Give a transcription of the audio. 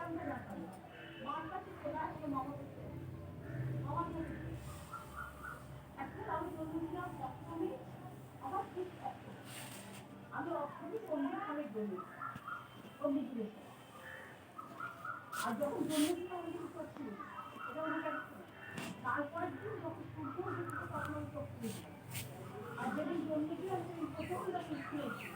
মার কাছে চলে আসলো মামা আমার কাছে এখন আমি জন্মেছিলাম অষ্টমী আমার ঠিক আমি অষ্টমী পণ্ডিত খানের জন্য পণ্ডিত দিয়েছে আর যখন জন্মেছিল আমি কিন্তু করছি এটা মনে রাখছি তারপরের দিন যখন সূর্য উঠেছিল তখন আমি চোখ খুলেছিলাম আর যেদিন জন্মেছিল আমি সেদিন প্রচন্ড শীত পেয়েছি